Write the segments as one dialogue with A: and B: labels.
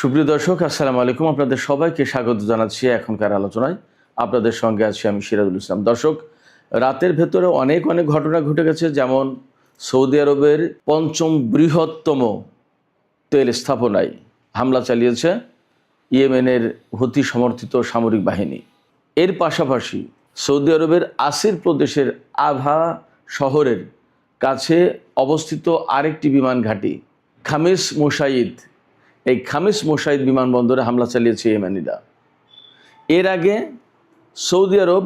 A: সুপ্রিয় দর্শক, আসসালামু আলাইকুম। আপনাদের সবাইকে স্বাগত জানাচ্ছি এখনকার আলোচনায়। আপনাদের সঙ্গে আছি আমি সিরাজুল ইসলাম। দর্শক, রাতের ভেতরে অনেক ঘটনা ঘটে গেছে। যেমন সৌদি আরবের পঞ্চম বৃহত্তম তেল স্থাপনায় হামলা চালিয়েছে ইয়েমেনের হুথি সমর্থিত সামরিক বাহিনী। এর পাশাপাশি সৌদি আরবের আসির প্রদেশের আভা শহরের কাছে অবস্থিত আরেকটি বিমান ঘাঁটি খামিস মোসাইদ, এই খামিস মোসাইদ বিমানবন্দরে হামলা চালিয়েছে ইয়েমেনিরা। এর আগে সৌদি আরব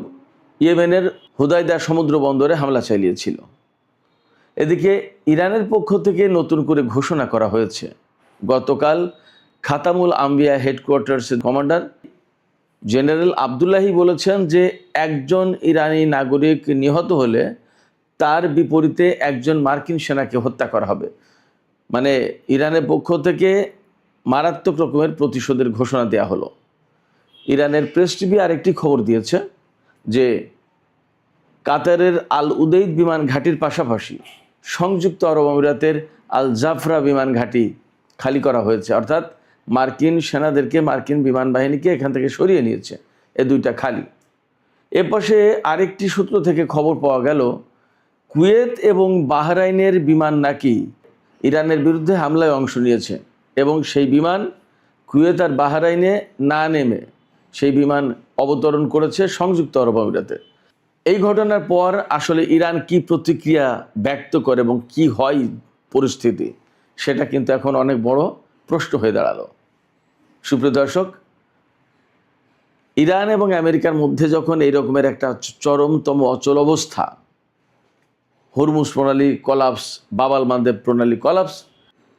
A: ইয়েমেনের হুদাইদা সমুদ্র বন্দরে হামলা চালিয়েছিল। এদিকে ইরানের পক্ষ থেকে নতুন করে ঘোষণা করা হয়েছে। গতকাল খাতামুল আম্বিয়া হেডকোয়ার্টার্সের কমান্ডার জেনারেল আবদুল্লাহি বলেছেন যে একজন ইরানি নাগরিক নিহত হলে তার বিপরীতে একজন মার্কিন সেনাকে হত্যা করা হবে। মানে ইরানের পক্ষ থেকে মারাত্মক রকমের প্রতিশোধের ঘোষণা দেওয়া হলো। ইরানের প্রেস টিভি আরেকটি খবর দিয়েছে যে কাতারের আল উদেইদ বিমান ঘাঁটির পাশাপাশি সংযুক্ত আরব আমিরাতের আল জাফরা বিমান ঘাঁটি খালি করা হয়েছে, অর্থাৎ মার্কিন সেনাদেরকে, মার্কিন বিমান বাহিনীকে এখান থেকে সরিয়ে নিয়েছে। এ দুইটা খালি। এ পাশে আরেকটি সূত্র থেকে খবর পাওয়া গেল কুয়েত এবং বাহরাইনের বিমান নাকি ইরানের বিরুদ্ধে হামলায় অংশ নিয়েছে এবং সেই বিমান কুয়েত আর বাহরাইনে না নেমে সেই বিমান অবতরণ করেছে সংযুক্ত আরব আমিরাতে। এই ঘটনার পর আসলে ইরান কি প্রতিক্রিয়া ব্যক্ত করে এবং কি হয় পরিস্থিতি, সেটা কিন্তু এখন অনেক বড় প্রশ্ন হয়ে দাঁড়ালো। সুপ্রিয় দর্শক, ইরান এবং আমেরিকার মধ্যে যখন এই রকমের একটা চরমতম অচল অবস্থা, হরমুজ প্রণালী কলাপস, বাবাল মান্দেব প্রণালী কলাপস,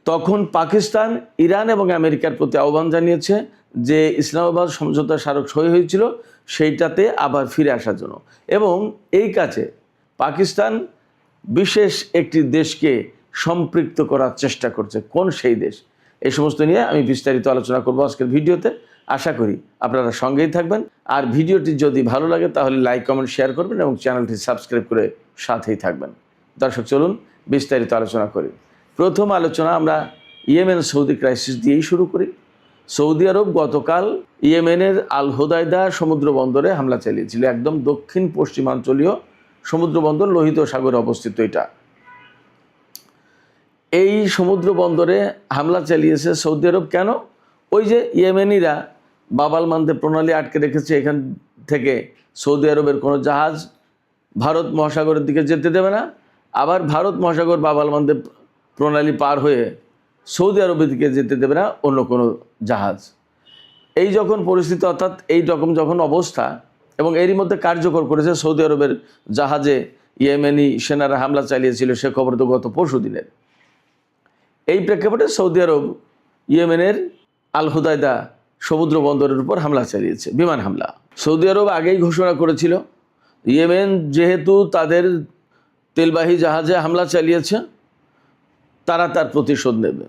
A: তখন পাকিস্তান ইরান এবং আমেরিকার প্রতি আহ্বান জানিয়েছে যে ইসলামাবাদ সমঝোতা স্মারক সই হয়েছিল সেইটাতে আবার ফিরে আসার জন্য। এবং এই কাজে পাকিস্তান বিশেষ একটি দেশকে সম্পৃক্ত করার চেষ্টা করছে। কোন সেই দেশ? এই সমস্ত নিয়ে আমি বিস্তারিত আলোচনা করব আজকের ভিডিওতে। আশা করি আপনারা সঙ্গেই থাকবেন। আর ভিডিওটি যদি ভালো লাগে তাহলে লাইক, কমেন্ট, শেয়ার করবেন এবং চ্যানেলটি সাবস্ক্রাইব করে সাথেই থাকবেন। দর্শক, চলুন বিস্তারিত আলোচনা করি। প্রথম আলোচনা আমরা ইয়েমেন সৌদি ক্রাইসিস দিয়েই শুরু করি। সৌদি আরব গতকাল ইয়েমেনের আল হুদাইদা সমুদ্র বন্দরে হামলা চালিয়েছিল। একদম দক্ষিণ পশ্চিমাঞ্চলীয় সমুদ্র বন্দর, লোহিত সাগরে অবস্থিত এটা। এই সমুদ্র বন্দরে হামলা চালিয়েছে সৌদি আরব। কেন? ওই যে ইয়েমেনিরা বাবাল মান্দেব প্রণালী আটকে রেখেছে, এখান থেকে সৌদি আরবের কোনো জাহাজ ভারত মহাসাগরের দিকে যেতে দেবে না। আবার ভারত মহাসাগর বাবাল মান্দেব প্রণালী পার হয়ে সৌদি আরবের দিকে যেতে দেবে না অন্য কোনো জাহাজ। এই যখন পরিস্থিতি, অর্থাৎ এই রকম যখন অবস্থা, এবং এরই মধ্যে কার্যকর করেছে সৌদি আরবের জাহাজে ইয়েমেনি সেনারা হামলা চালিয়েছিল, সে খবর তো গত পরশু দিনের। এই প্রেক্ষাপটে সৌদি আরব ইয়েমেনের আল হুদাইদা সমুদ্র বন্দরের উপর হামলা চালিয়েছে, বিমান হামলা। সৌদি আরব আগেই ঘোষণা করেছিল ইয়েমেন যেহেতু তাদের তেলবাহী জাহাজে হামলা চালিয়েছে, তারা তার প্রতিশোধ নেবে।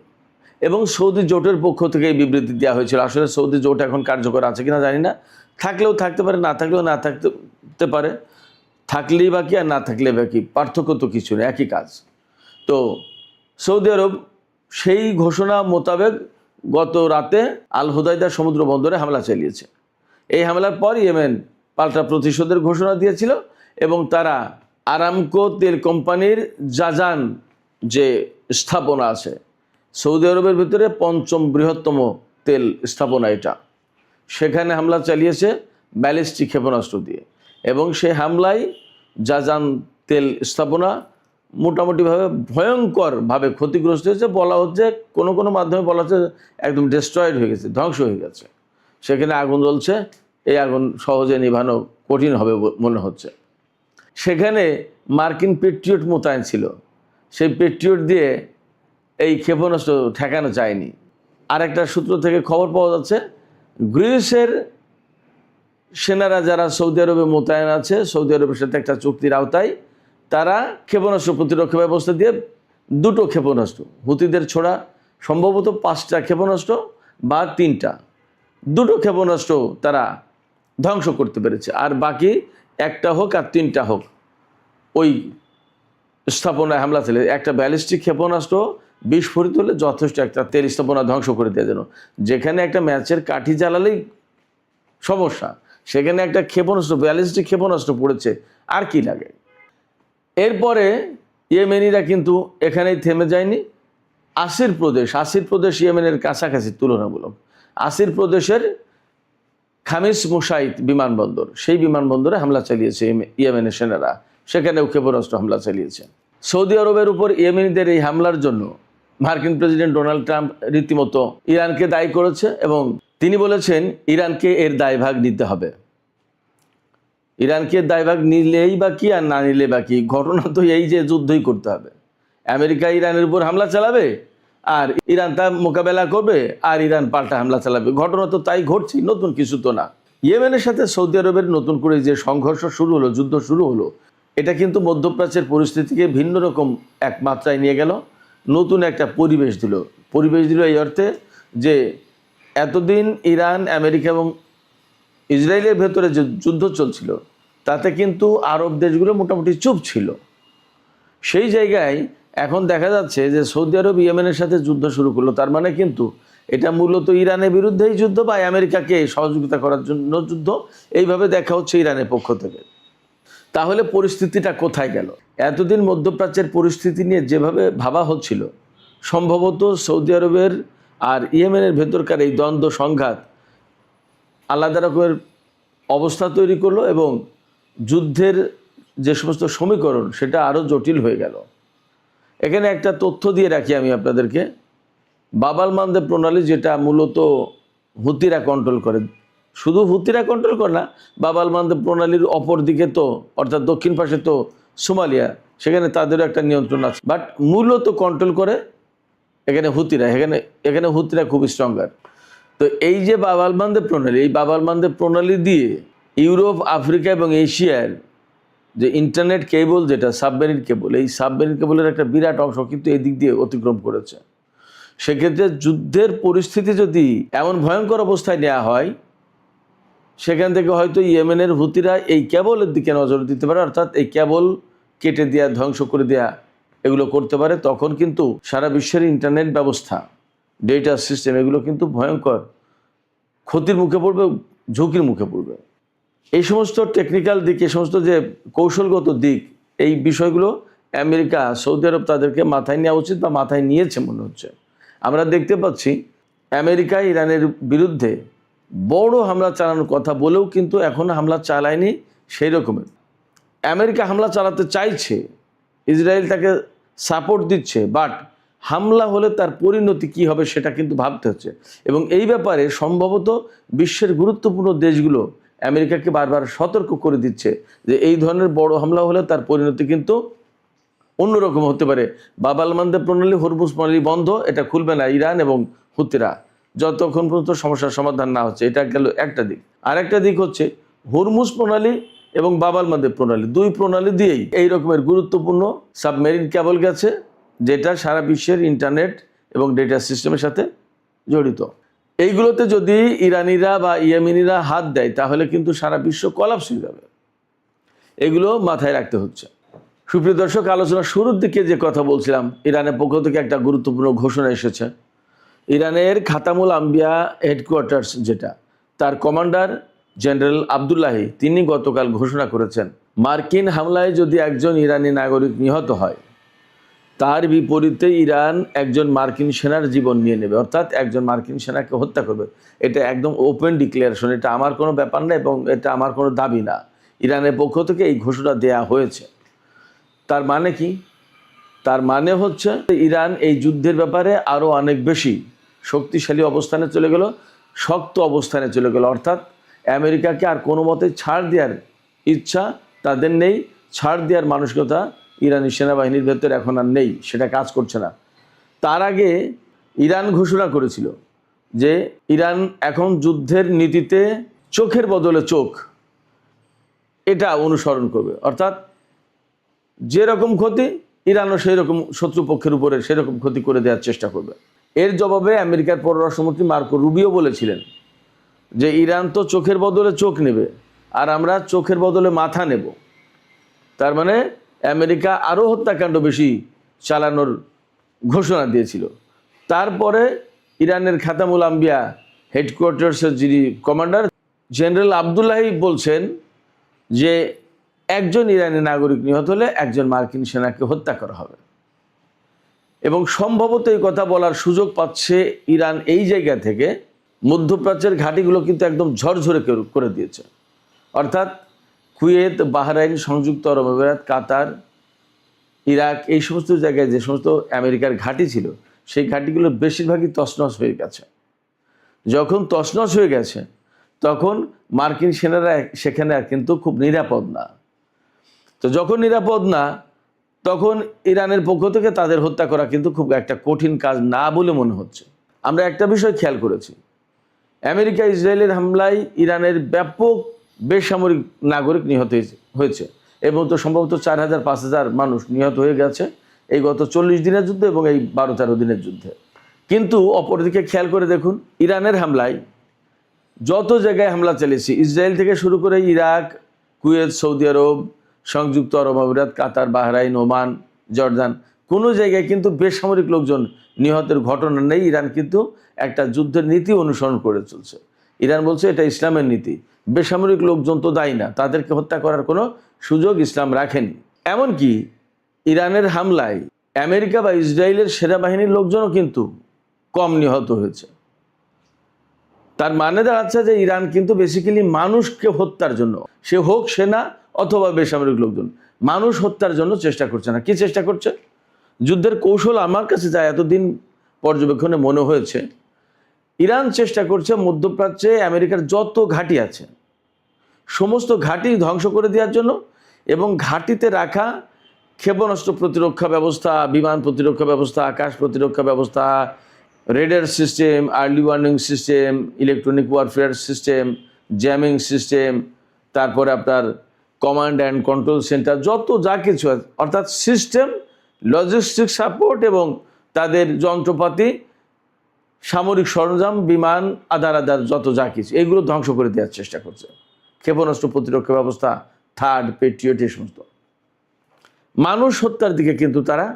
A: এবং সৌদি জোটের পক্ষ থেকে এই বিবৃতি দেওয়া হয়েছিল। আসলে সৌদি জোট এখন কার্যকর আছে কিনা জানি না, থাকলেও থাকতে পারে, না থাকলেও না থাকতে পারে। থাকলেই বাকি আর না থাকলে বাকি, পার্থক্য তো কিছু নেই, একই কাজ। তো সৌদি আরব সেই ঘোষণা মোতাবেক গত রাতে আল হুদাইদা সমুদ্র বন্দরে হামলা চালিয়েছে। এই হামলার পর ইয়েমেন পাল্টা প্রতিশোধের ঘোষণা দিয়েছিল এবং তারা আরামকো তেল কোম্পানির জাজান যে স্থাপনা আছে সৌদি আরবের ভিতরে পঞ্চম বৃহত্তম তেল স্থাপনা এটা, সেখানে হামলা চালিয়েছে ব্যালিস্টিক ক্ষেপণাস্ত্র দিয়ে। এবং সেই হামলায় জাজান তেল স্থাপনা মোটামুটিভাবে ভয়ঙ্করভাবে ক্ষতিগ্রস্ত হয়েছে। বলা হচ্ছে, কোনো মাধ্যমে বলা হচ্ছে একদম ডিস্ট্রয়েড হয়ে গেছে, ধ্বংস হয়ে গেছে। সেখানে আগুন জ্বলছে, এই আগুন সহজে নিভানো কঠিন হবে মনে হচ্ছে। সেখানে মার্কিন পেট্রিয়ট মোতায়েন ছিল, সেই পেট্রিয়ট দিয়ে এই ক্ষেপণাস্ত্র ঠেকানো যায়নি। আরেকটা সূত্র থেকে খবর পাওয়া যাচ্ছে গ্রিসের সেনারা যারা সৌদি আরবে মোতায়েন আছে, সৌদি আরবের সাথে একটা চুক্তির আওতায় তারা ক্ষেপণাস্ত্র প্রতিরক্ষা ব্যবস্থা দিয়ে দুটো ক্ষেপণাস্ত্র, হুতিদের ছোড়া সম্ভবত 5টা ক্ষেপণাস্ত্র বা 3টা, দুটো ক্ষেপণাস্ত্র তারা ধ্বংস করতে পেরেছে। আর বাকি একটা হোক আর 3টা হোক ওই স্থাপনায় হামলা চালিয়ে একটা ব্যালিস্টিক ক্ষেপণাস্ত্র বিস্ফোরিত হলে যথেষ্ট একটা তেল স্থাপনা ধ্বংস করে দেওয়া যেন। যেখানে একটা ম্যাচের কাঠি জ্বালালেই সমস্যা, সেখানে একটা ক্ষেপণাস্ত্র, ব্যালিস্টিক ক্ষেপণাস্ত্র পড়েছে, আর কি লাগে। এরপরে ইয়েমেনিরা কিন্তু এখানেই থেমে যায়নি। আসির প্রদেশ ইয়েমেনের কাছাকাছি তুলনামূলক। আসির প্রদেশের খামিস মুসাইদ বিমানবন্দর, সেই বিমানবন্দরে হামলা চালিয়েছে ইয়েমেনের সেনারা, সেখানেও ক্ষেপণাস্ত্র হামলা চালিয়েছে। সৌদি আরবের উপর ইয়েমেনিদের এই হামলার জন্য মার্কিন প্রেসিডেন্ট ডোনাল্ড ট্রাম্প রীতিমতো ইরানকে দায়ী করেছে এবং তিনি বলেছেন ইরানকে এর দায়ভাগ নিতে হবে। ইরানকে দায়ভাগ নিলেই বা কি আর না নিলে বা কি, ঘটনা তো এই যে যুদ্ধই করতে হবে। আমেরিকা ইরানের উপর হামলা চালাবে আর ইরান তা মোকাবেলা করবে, আর ইরান পাল্টা হামলা চালাবে। ঘটনা তো তাই ঘটছে, নতুন কিছু তো না। ইয়েমেনের সাথে সৌদি আরবের নতুন করে যে সংঘর্ষ শুরু হলো, যুদ্ধ শুরু হলো, এটা কিন্তু মধ্যপ্রাচ্যের পরিস্থিতিকে ভিন্ন রকম এক মাত্রায় নিয়ে গেল, নতুন একটা পরিবেশ দিল এই অর্থে যে এতদিন ইরান, আমেরিকা এবং ইসরায়েলের ভেতরে যে যুদ্ধ চলছিল তাতে কিন্তু আরব দেশগুলো মোটামুটি চুপ ছিল। সেই জায়গায় এখন দেখা যাচ্ছে যে সৌদি আরব ইয়েমেনের সাথে যুদ্ধ শুরু করলো। তার মানে কিন্তু এটা মূলত ইরানের বিরুদ্ধেই যুদ্ধ বা আমেরিকাকে সহযোগিতা করার জন্য যুদ্ধ, এইভাবে দেখা হচ্ছে ইরানের পক্ষ থেকে। তাহলে পরিস্থিতিটা কোথায় গেল? এতদিন মধ্যপ্রাচ্যের পরিস্থিতি নিয়ে যেভাবে ভাবা হচ্ছিল, সম্ভবত সৌদি আরবের আর ইয়েমেনের ভেতরকার এই দ্বন্দ্ব সংঘাত আলাদা রকমের অবস্থা তৈরি করলো এবং যুদ্ধের যে সমস্ত সমীকরণ সেটা আরও জটিল হয়ে গেল। এখানে একটা তথ্য দিয়ে রাখি আমি আপনাদেরকে। বাবাল মানদেব প্রণালী, যেটা মূলত হুতিরা কন্ট্রোল করে, শুধু হুতিরা কন্ট্রোল করে না, বাবাল মানদেব প্রণালীর অপর দিকে তো, অর্থাৎ দক্ষিণ পাশে তো সোমালিয়া, সেখানে তাদেরও একটা নিয়ন্ত্রণ আছে, বাট মূলত কন্ট্রোল করে এখানে হুতিরা। এখানে হুতিরা খুব স্ট্রঙ্গার। তো এই যে বাবাল মানদেব প্রণালী, এই বাবাল মানদেব প্রণালী দিয়ে ইউরোপ, আফ্রিকা এবং এশিয়ার যে ইন্টারনেট কেবল, যেটা সাবমেরিন কেবল, এই সাবমেরিন কেবলের একটা বিরাট অংশ কিন্তু এই দিক দিয়ে অতিক্রম করেছে। সেক্ষেত্রে যুদ্ধের পরিস্থিতি যদি এমন ভয়ঙ্কর অবস্থায় নেওয়া হয়, সেখান থেকে হয়তো ইয়েমেনের হুতিরা এই কেবলের দিকে নজর দিতে পারে, অর্থাৎ এই কেবল কেটে দেওয়া, ধ্বংস করে দেওয়া, এগুলো করতে পারে। তখন কিন্তু সারা বিশ্বের ইন্টারনেট ব্যবস্থা, ডেটা সিস্টেম, এগুলো কিন্তু ভয়ঙ্কর ক্ষতির মুখে পড়বে, ঝুঁকির মুখে পড়বে। এই সমস্ত টেকনিক্যাল দিক, এই সমস্ত যে কৌশলগত দিক, এই বিষয়গুলো আমেরিকা, সৌদি আরব তাদেরকে মাথায় নেওয়া উচিত বা মাথায় নিয়েছে মনে হচ্ছে। আমরা দেখতে পাচ্ছি আমেরিকা ইরানের বিরুদ্ধে বড় হামলা চালানোর কথা বলেও কিন্তু এখনও হামলা চালায়নি সেই রকমের। আমেরিকা হামলা চালাতে চাইছে, ইসরায়েল তাকে সাপোর্ট দিচ্ছে, বাট হামলা হলে তার পরিণতি কী হবে সেটা কিন্তু ভাবতে হচ্ছে। এবং এই ব্যাপারে সম্ভবত বিশ্বের গুরুত্বপূর্ণ দেশগুলো আমেরিকাকে বারবার সতর্ক করে দিচ্ছে যে এই ধরনের বড় হামলা হলে তার পরিণতি কিন্তু অন্যরকম হতে পারে। বাবাল মানদেব প্রণালী, হরমুজ প্রণালী বন্ধ, এটা খুলবে না ইরান এবং হুতিরা যতক্ষণ পর্যন্ত সমস্যার সমাধান না হচ্ছে। এটা গেল একটা দিক। আরেকটা দিক হচ্ছে হরমুজ প্রণালী এবং বাবাল মানদেব প্রণালী, দুই প্রণালী দিয়েই এই রকমের গুরুত্বপূর্ণ সাবমেরিন কেবল গেছে, যেটা সারা বিশ্বের ইন্টারনেট এবং ডেটা সিস্টেমের সাথে জড়িত। এইগুলোতে যদি ইরানিরা বা ইয়েমেনিরা হাত দেয় তাহলে কিন্তু সারা বিশ্ব কলাপস হয়ে যাবে। এগুলো মাথায় রাখতে হচ্ছে। সুপ্রিয় দর্শক, আলোচনার শুরুর দিকে যে কথা বলছিলাম, ইরানের পক্ষ থেকে একটা গুরুত্বপূর্ণ ঘোষণা এসেছে। ইরানের খাতামুল আম্বিয়া হেডকোয়ার্টার্স, যেটা, তার কমান্ডার জেনারেল আবদুল্লাহি, তিনি গতকাল ঘোষণা করেছেন মার্কিন হামলায় যদি একজন ইরানি নাগরিক নিহত হয়, তার বিপরীতে ইরান একজন মার্কিন সেনার জীবন নিয়ে নেবে, অর্থাৎ একজন মার্কিন সেনাকে হত্যা করবে। এটা একদম ওপেন ডিক্লারেশন, এটা আমার কোনো ব্যাপার না এবং এটা আমার কোনো দাবি না। ইরানের পক্ষ থেকে এই ঘোষণা দেয়া হয়েছে। তার মানে কি? তার মানে হচ্ছে ইরান এই যুদ্ধের ব্যাপারে আরও অনেক বেশি শক্তিশালী অবস্থানে চলে গেল, শক্ত অবস্থানে চলে গেল। অর্থাৎ আমেরিকাকে আর কোনো মতে ছাড় দেওয়ার ইচ্ছা তাদের নেই, ছাড় দেওয়ার মানসিকতা ইরানি সেনাবাহিনীর ভেতরে এখন আর নেই, সেটা কাজ করছে না। তার আগে ইরান ঘোষণা করেছিল যে ইরান এখন যুদ্ধের নীতিতে চোখের বদলে চোখ এটা অনুসরণ করবে, অর্থাৎ যেরকম ক্ষতি ইরানও সেই রকম শত্রুপক্ষের উপরে সেরকম ক্ষতি করে দেওয়ার চেষ্টা করবে। এর জবাবে আমেরিকার পররাষ্ট্রমন্ত্রী মার্কো রুবিও বলেছিলেন যে ইরান তো চোখের বদলে চোখ নেবে আর আমরা চোখের বদলে মাথা নেব। তার মানে আমেরিকা আরও হত্যাকাণ্ড বেশি চালানোর ঘোষণা দিয়েছিল। তারপরে ইরানের খাতামুল আম্বিয়া হেডকোয়ার্টার্সের যিনি কমান্ডার জেনারেল আবদুল্লাহি বলছেন যে একজন ইরানি নাগরিক নিহত হলে একজন মার্কিন সেনাকে হত্যা করা হবে। এবং সম্ভবত এই কথা বলার সুযোগ পাচ্ছে ইরান এই জায়গা থেকে মধ্যপ্রাচ্যের ঘাঁটিগুলো কিন্তু একদম ঝরঝরে করে দিয়েছে। অর্থাৎ কুয়েত, বাহরাইন, সংযুক্ত আরব আমিরাত, কাতার, ইরাক, এই সমস্ত জায়গায় যে সমস্ত আমেরিকার ঘাঁটি ছিল সেই ঘাঁটিগুলোর বেশিরভাগই তছনছ হয়ে গেছে। যখন তছনছ হয়ে গেছে তখন মার্কিন সেনারা সেখানে কিন্তু খুব নিরাপদ না। তো যখন নিরাপদ না, তখন ইরানের পক্ষ থেকে তাদের হত্যা করা কিন্তু খুব একটা কঠিন কাজ না বলে মনে হচ্ছে। আমরা একটা বিষয় খেয়াল করেছি, আমেরিকা ইসরায়েলের হামলায় ইরানের ব্যাপক বেসামরিক নাগরিক নিহত হয়েছে এবং তো সম্ভবত 4000-5000 মানুষ নিহত হয়ে গেছে এই গত 40 দিনের যুদ্ধে এবং এই 12-13 দিনের যুদ্ধে। কিন্তু অপরদিকে খেয়াল করে দেখুন, ইরানের হামলায় যত জায়গায় হামলা চালিয়েছে, ইসরায়েল থেকে শুরু করে ইরাক, কুয়েত, সৌদি আরব, সংযুক্ত আরব আমিরাত, কাতার, বাহরাইন, ওমান, জর্দান, কোনো জায়গায় কিন্তু বেসামরিক লোকজন নিহতের ঘটনা নেই। ইরান কিন্তু একটা যুদ্ধের নীতি অনুসরণ করে চলছে। ইরান বলছে এটা ইসলামের নীতি, বেসামরিক লোকজন তো দায়ী না, তাদেরকে হত্যা করার কোনো সুযোগ ইসলাম রাখেনি। এমনকি ইরানের হামলায় আমেরিকা বা ইসরায়েলের সেনাবাহিনীর লোকজনও কিন্তু কম নিহত হয়েছে। তার মানে দাঁড়াচ্ছে যে ইরান কিন্তু বেসিক্যালি মানুষকে হত্যার জন্য, সে হোক সেনা অথবা বেসামরিক লোকজন, মানুষ হত্যার জন্য চেষ্টা করছে না। কি চেষ্টা করছে? যুদ্ধের কৌশল আমার কাছে যা এতদিন পর্যবেক্ষণে মনে হয়েছে, ইরান চেষ্টা করছে মধ্যপ্রাচ্যে আমেরিকার যত ঘাঁটি আছে সমস্ত ঘাঁটি ধ্বংস করে দেওয়ার জন্য এবং ঘাঁটিতে রাখা ক্ষেপণাস্ত্র প্রতিরক্ষা ব্যবস্থা, বিমান প্রতিরক্ষা ব্যবস্থা, আকাশ প্রতিরক্ষা ব্যবস্থা, radar system, early warning system, electronic warfare system, jamming system, তারপরে আপনার কমান্ড অ্যান্ড কন্ট্রোল সেন্টার, যত যা কিছু আছে, অর্থাৎ সিস্টেম, লজিস্টিক সাপোর্ট এবং তাদের যন্ত্রপাতি, সামরিক সরঞ্জাম, বিমান, আদার যত যা কিছু, এগুলো ধ্বংস করে দেওয়ার চেষ্টা করছে। ক্ষেপণাস্ত্র প্রতিরক্ষা ব্যবস্থা, থার্ড, পেট্রিয়ট, এই সমস্ত। মানুষ হত্যার দিকে কিন্তু তারা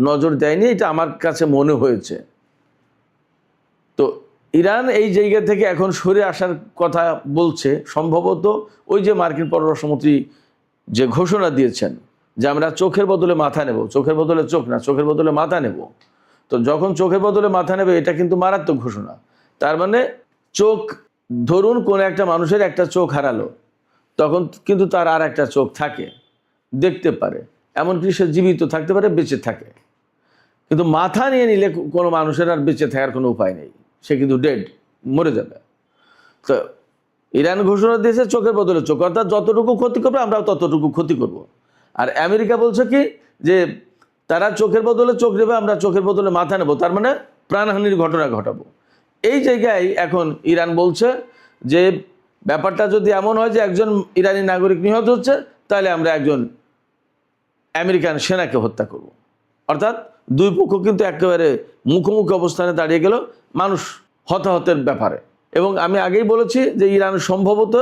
A: নজর দেয়নি, এটা আমার কাছে মনে হয়েছে। তো ইরান এই জায়গা থেকে এখন সরে আসার কথা বলছে, সম্ভবত ওই যে মার্কিন পররাষ্ট্রমন্ত্রী যে ঘোষণা দিয়েছেন যে আমরা চোখের বদলে মাথা নেব, চোখের বদলে চোখ না, চোখের বদলে মাথা নেব। তো যখন চোখের বদলে মাথা নেবে, এটা কিন্তু মারাত্মক ঘোষণা। তার মানে চোখ, ধরুন কোনো একটা মানুষের একটা চোখ হারালো, তখন কিন্তু তার আর একটা চোখ থাকে, দেখতে পারে, এমনকি সে জীবিত থাকতে পারে, বেঁচে থাকে। কিন্তু মাথা নিয়ে নিলে কোনো মানুষের আর বেঁচে থাকার কোনো উপায় নেই, সে কিন্তু ডেড, মরে যাবে। তো ইরান ঘোষণা দিয়েছে চোখের বদলে চোখ, অর্থাৎ যতটুকু ক্ষতি করবে আমরাও ততটুকু ক্ষতি করব। আর আমেরিকা বলছে কি যে তারা চোখের বদলে চোখ নেবে, আমরা চোখের বদলে মাথা নেব, তার মানে প্রাণহানির ঘটনা ঘটাবো। এই জায়গায় এখন ইরান বলছে যে ব্যাপারটা যদি এমন হয় যে একজন ইরানি নাগরিক নিহত হচ্ছে, তাহলে আমরা একজন আমেরিকান সেনাকে হত্যা করব। অর্থাৎ দুই পক্ষ কিন্তু একেবারে মুখোমুখি অবস্থানে দাঁড়িয়ে গেল মানুষ হতাহতের ব্যাপারে। এবং আমি আগেই বলেছি যে ইরান সম্ভবত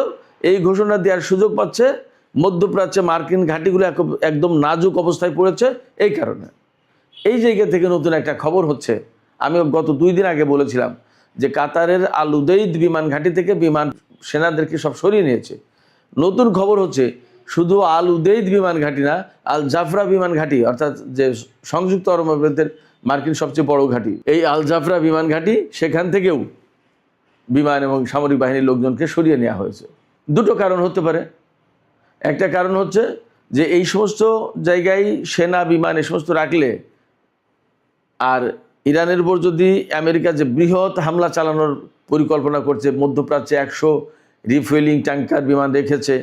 A: এই ঘোষণা দেওয়ার সুযোগ পাচ্ছে মধ্যপ্রাচ্যে মার্কিন ঘাঁটিগুলো একদম নাজুক অবস্থায় পড়েছে। এই কারণে এই জায়গা থেকে নতুন একটা খবর হচ্ছে, আমি গত 2 দিন আগে বলেছিলাম যে কাতারের আল উদেইদ বিমান ঘাঁটি থেকে বিমান সেনাদেরকে সব সরিয়ে নিয়েছে। নতুন খবর হচ্ছে শুধু আল উদেইদ বিমান ঘাঁটি না, আল জাফরা বিমান ঘাঁটি, অর্থাৎ যে সংযুক্ত আরব আমিরাতের মার্কিন সবচেয়ে বড় ঘাঁটি, এই আল জাফরা বিমান ঘাঁটি, সেখান থেকেও বিমান এবং সামরিক বাহিনীর লোকজনকে সরিয়ে নেওয়া হয়েছে। দুটো কারণ হতে পারে। একটা কারণ হচ্ছে যে এই সমস্ত জায়গায় সেনা, বিমান, এই সমস্ত রাখলে আর ইরানের উপর যদি আমেরিকা যে বৃহৎ হামলা চালানোর পরিকল্পনা করছে, মধ্যপ্রাচ্যে 100 রিফুয়েলিং ট্যাঙ্কার বিমান রেখেছে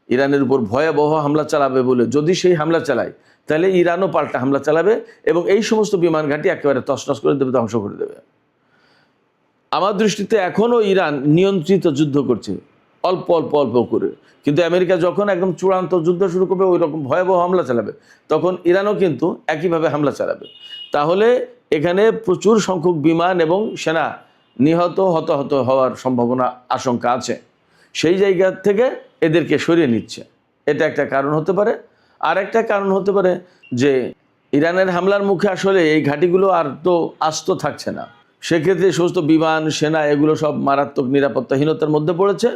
A: ইরানের উপর ভয়াবহ হামলা চালাবে বলে, যদি সেই হামলা চালায় তাহলে ইরানও পাল্টা হামলা চালাবে এবং এই সমস্ত বিমান ঘাঁটি একেবারে তছনছ করে দেবে, ধ্বংস করে দেবে। আমার দৃষ্টিতে এখনও ইরান নিয়ন্ত্রিত যুদ্ধ করছে, অল্প অল্প অল্প করে। কিন্তু আমেরিকা যখন একদম চূড়ান্ত যুদ্ধ শুরু করবে, ওই রকম ভয়াবহ হামলা চালাবে, তখন ইরানও কিন্তু একইভাবে হামলা চালাবে। তাহলে এখানে প্রচুর সংখ্যক বিমান এবং সেনা নিহত, হতাহত হওয়ার সম্ভাবনা, আশঙ্কা আছে। সেই জায়গা থেকে এদেরকে সরিয়ে নিচ্ছে, এটা একটা কারণ হতে পারে। আর একটা কারণ হতে পারে যে ইরানের হামলার মুখে আসলে এই ঘাঁটিগুলো আর তো আস্ত থাকছে না। সেক্ষেত্রে সমস্ত বিমান, সেনা এগুলো সব মারাত্মক নিরাপত্তাহীনতার মধ্যে পড়েছে।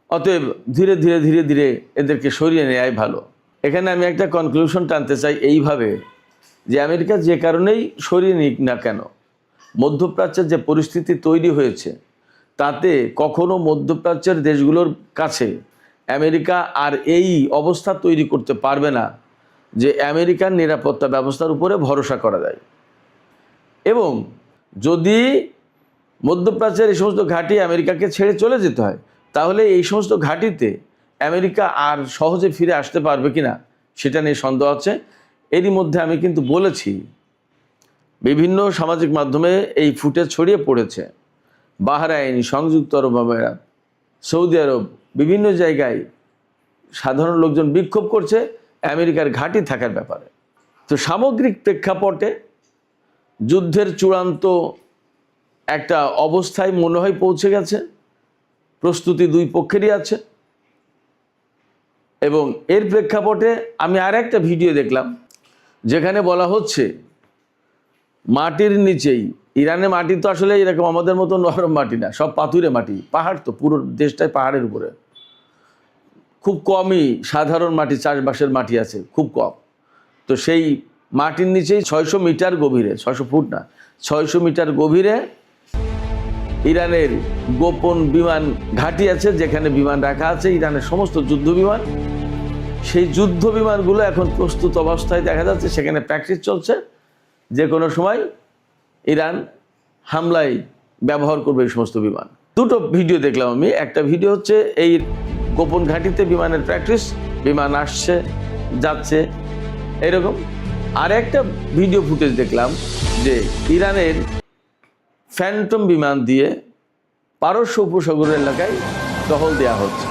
A: অতএব ধীরে ধীরে ধীরে ধীরে এদেরকে সরিয়ে নেওয়াই ভালো। এখানে আমি একটা কনক্লুশন টানতে চাই এইভাবে, যে আমেরিকা যে কারণেই সরিয়ে নিক না কেন, মধ্যপ্রাচ্যের যে পরিস্থিতি তৈরি হয়েছে তাতে কখনো মধ্যপ্রাচ্যের দেশগুলোর কাছে আমেরিকা আর এই অবস্থা তৈরি করতে পারবে না যে আমেরিকার নিরাপত্তা ব্যবস্থার উপরে ভরসা করা যায়। এবং যদি মধ্যপ্রাচ্যের এই সমস্ত ঘাঁটি আমেরিকাকে ছেড়ে চলে যেতে হয়, তাহলে এই সমস্ত ঘাঁটিতে আমেরিকা আর সহজে ফিরে আসতে পারবে কিনা সেটা নিয়ে সন্দেহ আছে। এরই মধ্যে আমি কিন্তু বলেছি, বিভিন্ন সামাজিক মাধ্যমে এই ফুটেজ ছড়িয়ে পড়েছে। বাহরাইন, সংযুক্ত আরব আমিরাত, সৌদি আরব, বিভিন্ন জায়গায় সাধারণ লোকজন বিক্ষোভ করছে আমেরিকার ঘাঁটি থাকার ব্যাপারে। তো সামগ্রিক প্রেক্ষাপটে যুদ্ধের চূড়ান্ত একটা অবস্থায় মনে হয় পৌঁছে গেছে। প্রস্তুতি দুই পক্ষেরই আছে। এবং এর প্রেক্ষাপটে আমি আর একটা ভিডিও দেখলাম যেখানে বলা হচ্ছে মাটির নিচেই, ইরানে মাটি তো আসলে এরকম আমাদের মতো নরম মাটি না, সব পাথুরে মাটি, পাহাড়, তো পুরো দেশটাই পাহাড়ের উপরে। খুব কমই সাধারণ মাটি, চাষবাসের মাটি আছে, খুব কম। তো সেই মাটির নিচেই 600 মিটার গভীরে, 600 ফুট না, 600 মিটার গভীরে ইরানের গোপন বিমান ঘাঁটি আছে, যেখানে বিমান রাখা আছে ইরানের সমস্ত যুদ্ধ বিমান। সেই যুদ্ধ বিমানগুলো এখন প্রস্তুত অবস্থায় দেখা যাচ্ছে, সেখানে প্র্যাকটিস চলছে। যে কোনো সময় ইরান হামলায় ব্যবহার করবে এই সমস্ত বিমান। দুটো ভিডিও দেখলাম আমি। একটা ভিডিও হচ্ছে এই গোপন ঘাঁটিতে বিমানের প্র্যাকটিস, বিমান আসছে যাচ্ছে এরকম। আর একটা ভিডিও ফুটেজ দেখলাম যে ইরানের ফ্যান্টম বিমান দিয়ে পারস্য উপসাগরের এলাকায় টহল দেওয়া হচ্ছে।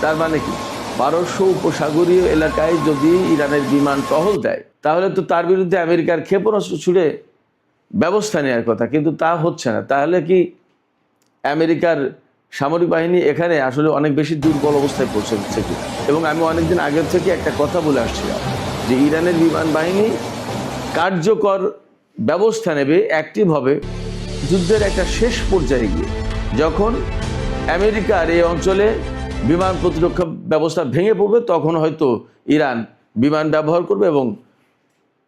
A: তার মানে কি, পারস্য উপসাগরীয় এলাকায় যদি ইরানের বিমান টহল দেয় তাহলে তো তার বিরুদ্ধে আমেরিকার ক্ষেপণাস্ত্র ছুড়ে ব্যবস্থা নেওয়ার কথা, কিন্তু তা হচ্ছে না। তাহলে কি আমেরিকার সামরিক বাহিনী এখানে আসলে অনেক বেশি দুর্বল অবস্থায় পৌঁছে দিচ্ছে কি? এবং আমি অনেকদিন আগের থেকে একটা কথা বলে আসছিলাম যে ইরানের বিমান বাহিনী কার্যকর ব্যবস্থা নেবে অ্যাক্টিভ হবে যুদ্ধের একটা শেষ পর্যায়ে গিয়ে, যখন আমেরিকার এই অঞ্চলে বিমান প্রতিরক্ষা ব্যবস্থা ভেঙে পড়বে, তখন হয়তো ইরান বিমান ব্যবহার করবে এবং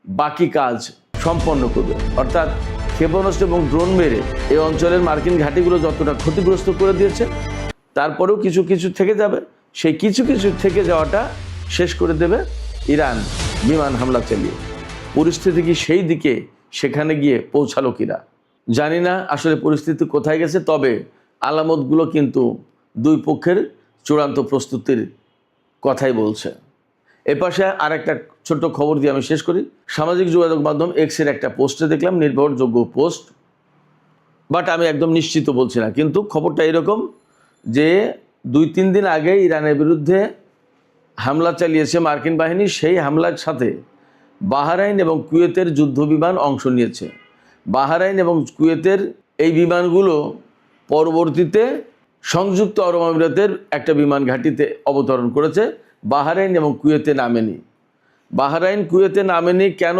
A: বাকি কাজ সম্পন্ন করবে। অর্থাৎ ক্ষেপণাস্ত্র এবং ড্রোন মেরে এই অঞ্চলের মার্কিন ঘাঁটিগুলো যতটা ক্ষতিগ্রস্ত করে দিয়েছে, তারপরেও কিছু কিছু থেকে যাবে। সেই কিছু কিছু থেকে যাওয়াটা শেষ করে দেবে ইরান বিমান হামলা চালিয়ে। পরিস্থিতি কি সেই দিকে সেখানে গিয়ে পৌঁছালো কিনা জানি না, আসলে পরিস্থিতি কোথায় গেছে। তবে আলামতগুলো কিন্তু দুই পক্ষের চূড়ান্ত প্রস্তুতির কথাই বলছে। এপাশে আর একটা ছোট্ট খবর দিয়ে আমি শেষ করি। সামাজিক যোগাযোগ মাধ্যম এক্সের একটা পোস্টে দেখলাম, নির্ভরযোগ্য পোস্ট, বাট আমি একদম নিশ্চিত বলছি না, কিন্তু খবরটা এরকম যে 2-3 দিন আগে ইরানের বিরুদ্ধে হামলা চালিয়েছে মার্কিন বাহিনী। সেই হামলার সাথে বাহরাইন এবং কুয়েতের যুদ্ধ বিমান অংশ নিয়েছে। বাহরাইন এবং কুয়েতের এই বিমানগুলো পরবর্তীতে সংযুক্ত আরব আমিরাতের একটা বিমান ঘাঁটিতে অবতরণ করেছে। বাহরাইন এবং কুয়েতে নামেনি। বাহরাইন কুয়েতে নামেনি কেন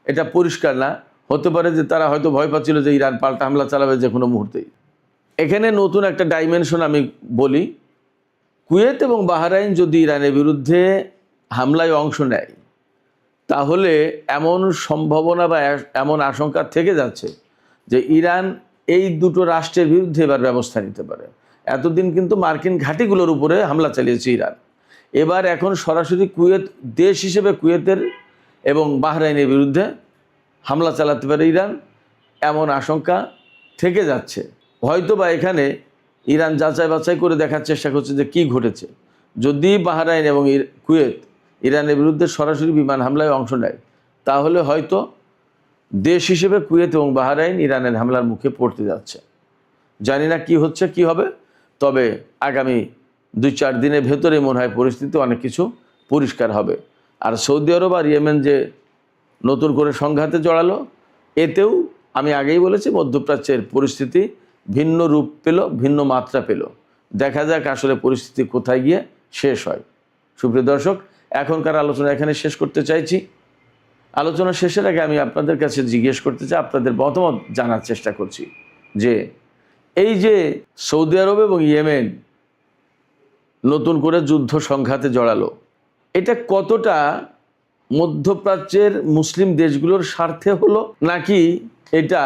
A: এটা পরিষ্কার না। হতে পারে যে তারা হয়তো ভয় পাচ্ছিল যে ইরান পাল্টা হামলা চালাবে যে কোনো মুহূর্তেই। এখানে নতুন একটা ডাইমেনশন আমি বলি, কুয়েত এবং বাহরাইন যদি ইরানের বিরুদ্ধে হামলায় অংশ নেয় তাহলে এমন সম্ভাবনা বা এমন আশঙ্কা থেকে যাচ্ছে যে ইরান এই দুটো রাষ্ট্রের বিরুদ্ধে এবার ব্যবস্থা নিতে পারে। এতদিন কিন্তু মার্কিন ঘাঁটিগুলোর উপরে হামলা চালিয়েছে ইরান, এবার এখন সরাসরি কুয়েত দেশ হিসেবে কুয়েতের এবং বাহরাইনের বিরুদ্ধে হামলা চালাতে পারে ইরান, এমন আশঙ্কা থেকে যাচ্ছে। হয়তো বা এখানে ইরান যাচাই বাছাই করে দেখার চেষ্টা করছে যে কী ঘটেছে। যদি বাহরাইন এবং কুয়েত ইরানের বিরুদ্ধে সরাসরি বিমান হামলায় অংশ নেয় তাহলে হয়তো দেশ হিসেবে কুয়েত এবং বাহরাইন ইরানের হামলার মুখে পড়তে যাচ্ছে। জানি না কি হচ্ছে কি হবে, তবে আগামী 2-4 দিনের ভেতরে মনে হয় পরিস্থিতি অনেক কিছু পরিষ্কার হবে। আর সৌদি আরব আর ইয়েমেন যে নতুন করে সংঘাতে জড়ালো, এতেও আমি আগেই বলেছি মধ্যপ্রাচ্যের পরিস্থিতি ভিন্ন রূপ পেল, ভিন্ন মাত্রা পেল। দেখা যাক আসলে পরিস্থিতি কোথায় গিয়ে শেষ হয়। সুপ্রিয় দর্শক, এখনকার আলোচনা এখানে শেষ করতে চাইছি। আলোচনা শেষের আগে আমি আপনাদের কাছে জিজ্ঞেস করতে চাই, আপনাদের মতামত জানার চেষ্টা করছি যে এই যে সৌদি আরব এবং ইয়েমেন নতুন করে যুদ্ধ সংঘাতে জড়ালো, এটা কতটা মধ্যপ্রাচ্যের মুসলিম দেশগুলোর স্বার্থে হলো, নাকি এটা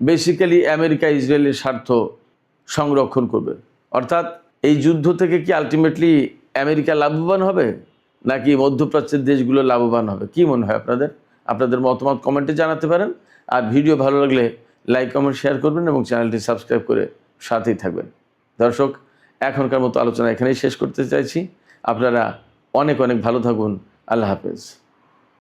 A: বেসিক্যালি আমেরিকা ইসরায়েলের স্বার্থ সংরক্ষণ করবে? অর্থাৎ এই যুদ্ধ থেকে কি আলটিমেটলি আমেরিকা লাভবান হবে, নাকি মধ্যপ্রাচ্যের দেশগুলো লাভবান হবে? কি মনে হয় আপনাদের? আপনাদের মতামত কমেন্টে জানাতে পারেন। আর ভিডিও ভালো লাগলে লাইক কমেন্ট শেয়ার করবেন এবং চ্যানেলটি সাবস্ক্রাইব করে সাথেই থাকবেন। দর্শক, এখনকার মতো আলোচনা এখানেই শেষ করতে চাইছি। আপনারা অনেক অনেক ভালো থাকুন। আল্লাহ হাফেজ।